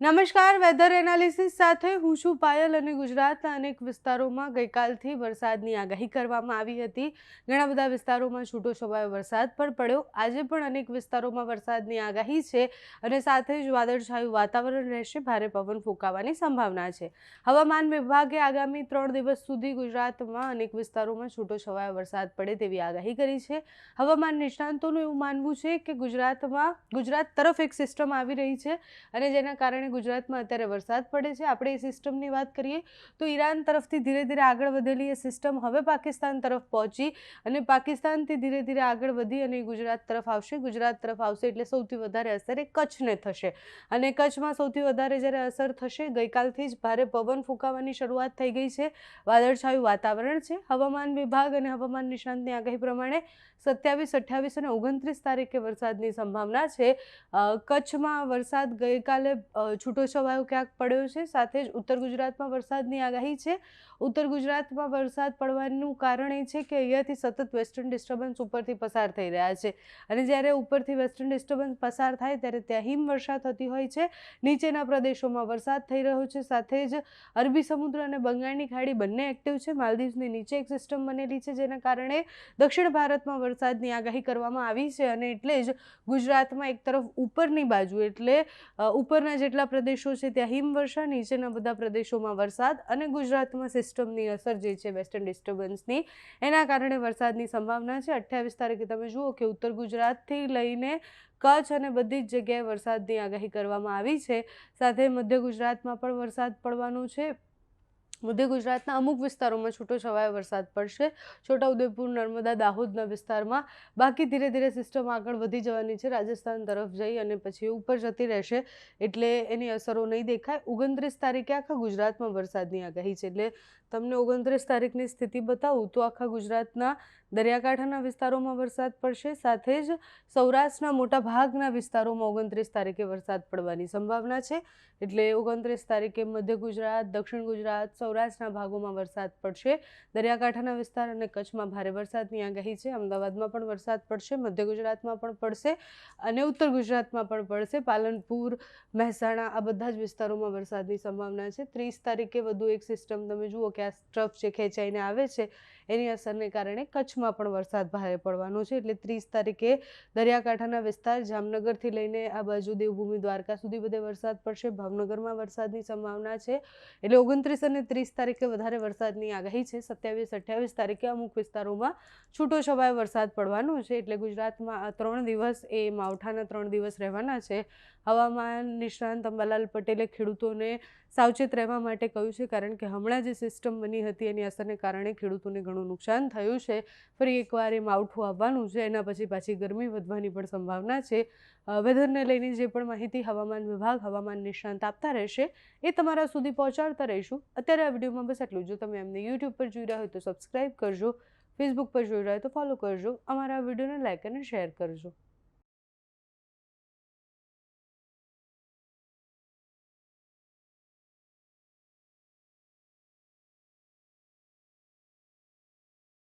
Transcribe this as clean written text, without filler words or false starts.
નમસ્કાર, weather analysis સાથે હું છું પાયલ અને ગુજરાતના અનેક વિસ્તારોમાં ગઈકાલથી વરસાદની આગાહી કરવામાં આવી હતી. ઘણા બધા વિસ્તારોમાં છૂટોછવાયો વરસાદ પણ પડ્યો. આજે પણ અનેક વિસ્તારોમાં વરસાદની આગાહી છે અને સાથે જ વાદળછાયું વાતાવરણ રહેશે. ભારે પવન ફૂંકાવાની સંભાવના છે. હવામાન વિભાગે આગામી 3 દિવસ સુધી ગુજરાતમાં અનેક વિસ્તારોમાં છૂટોછવાયો વરસાદ પડે તેવી આગાહી કરી છે. હવામાન નિષ્ણાંતોનું એવું માનવું છે કે ગુજરાત તરફ એક સિસ્ટમ આવી રહી છે અને જેના કારણે ગુજરાતમાં અત્યારે વરસાદ પડે છે. આપણે એ સિસ્ટમની વાત કરીએ તો ઈરાન તરફથી ધીરે ધીરે આગળ વધેલી એ સિસ્ટમ હવે પાકિસ્તાન તરફ પહોંચી અને પાકિસ્તાનથી ધીરે ધીરે આગળ વધી અને ગુજરાત તરફ આવશે. ગુજરાત તરફ આવશે એટલે સૌથી વધારે અસર એ કચ્છને થશે અને કચ્છમાં સૌથી વધારે જ્યારે અસર થશે, ગઈકાલથી જ ભારે પવન ફૂંકાવાની શરૂઆત થઈ ગઈ છે. વાદળછાયું વાતાવરણ છે. હવામાન વિભાગ અને હવામાન નિષ્ણાંતની આગાહી પ્રમાણે 27, 28 અને 29 તારીખે વરસાદની સંભાવના છે. કચ્છમાં વરસાદ ગઈકાલે છૂટોછવાયો ક્યાંક પડ્યો છે. સાથે જ ઉત્તર ગુજરાતમાં વરસાદની આગાહી છે. ઉત્તર ગુજરાતમાં વરસાદ પડવાનું કારણ એ છે કે અહીંયાથી સતત વેસ્ટર્ન ડિસ્ટર્બન્સ ઉપરથી પસાર થઈ રહ્યા છે અને જ્યારે ઉપરથી વેસ્ટર્ન ડિસ્ટર્બન્સ પસાર થાય ત્યારે ત્યાં હિમવર્ષા થતી હોય છે. નીચેના પ્રદેશોમાં વરસાદ થઈ રહ્યો છે. સાથે જ અરબી સમુદ્ર અને બંગાળની ખાડી બંને એક્ટિવ છે. માલદીવ્સની નીચે એક સિસ્ટમ બનેલી છે જેના કારણે દક્ષિણ ભારતમાં વરસાદની આગાહી કરવામાં આવી છે અને એટલે જ ગુજરાતમાં એક તરફ ઉપરની બાજુ એટલે ઉપરના જેટલા પ્રદેશો છે ત્યાં હિમવર્ષા, નીચેના બધા પ્રદેશોમાં વરસાદ અને ગુજરાતમાં સિસ્ટમની અસર જે છે વેસ્ટર્ન ડિસ્ટર્બન્સની, એના કારણે વરસાદની સંભાવના છે. 28 તારીખે તમે જુઓ કે ઉત્તર ગુજરાતથી લઈને કચ્છ અને બધી જ જગ્યાએ વરસાદની આગાહી કરવામાં આવી છે. સાથે મધ્ય ગુજરાતમાં પણ વરસાદ પડવાનો છે. મધ્ય ગુજરાતના અમુક વિસ્તારોમાં છૂટોછવાયો વરસાદ પડશે. છોટાઉદેપુર, નર્મદા, દાહોદના વિસ્તારમાં. બાકી ધીરે ધીરે સિસ્ટમ આગળ વધી જવાની છે રાજસ્થાન તરફ જઈ અને પછી ઉપર જતી રહેશે એટલે એની અસરો નહીં દેખાય. 29 તારીખે આખા ગુજરાતમાં વરસાદની આગાહી છે એટલે તમને 29 તારીખની સ્થિતિ બતાવું તો આખા ગુજરાતના દરિયાકાંઠાના વિસ્તારોમાં વરસાદ પડશે. સાથે જ સૌરાષ્ટ્રના મોટા ભાગના વિસ્તારોમાં 29 તારીખે વરસાદ પડવાની સંભાવના છે. એટલે 29 તારીખે મધ્ય ગુજરાત, દક્ષિણ ગુજરાત, સૌરાષ્ટ્રના ભાગોમાં વરસાદ પડશે. દરિયાકાંઠાના વિસ્તાર અને કચ્છમાં ભારે વરસાદની આગાહી છે. અમદાવાદમાં પણ વરસાદ પડશે, મધ્ય ગુજરાતમાં પણ પડશે અને ઉત્તર ગુજરાતમાં પણ પડશે. પાલનપુર, મહેસાણા આ બધા જ વિસ્તારોમાં વરસાદની સંભાવના છે. 30 તારીખે વધુ એક સિસ્ટમ તમે જુઓ કે આ ટ્રફ જે ખેંચાઈને આવે છે એની અસરને કારણે કચ્છમાં પણ વરસાદ ભારે પડવાનો છે. એટલે 30 તારીખે દરિયાકાંઠાના વિસ્તાર જામનગરથી લઈને આ બાજુ દેવભૂમિ દ્વારકા સુધી બધે વરસાદ પડશે. ભાવનગરમાં વરસાદની સંભાવના છે. એટલે 29 અને 30 તારીખે વધારે વરસાદની આગાહી છે. 27, 28 તારીખે અમુક વિસ્તારોમાં છૂટોછવાયો વરસાદ પડવાનો છે. એટલે ગુજરાતમાં આ 3 દિવસ એ માવઠાના 3 દિવસ રહેવાના છે. હવામાન નિષ્ણાંત અંબાલાલ પટેલે ખેડૂતોને સાવચેત રહેવા માટે કહ્યું છે કારણ કે હમણાં જે સિસ્ટમ બની હતી એની અસરને કારણે ખેડૂતોને ઘણું નુકસાન થયું છે. ફરી એકવાર એ માવઠું આવવાનું છે. એના પછી પાછી ગરમી વધવાની પણ સંભાવના છે. વેધરને લઈને જે પણ માહિતી હવામાન વિભાગ, હવામાન નિષ્ણાંત આપતા રહેશે એ તમારા સુધી પહોંચાડતા રહીશું. અત્યારે આ વિડીયોમાં બસ એટલું. જો તમે એમને યુટ્યુબ પર જોઈ રહ્યા હોય તો સબસ્ક્રાઈબ કરજો, ફેસબુક પર જોઈ રહ્યા હોય તો ફોલો કરજો, અમારા વિડીયોને લાઈક અને શેર કરજો.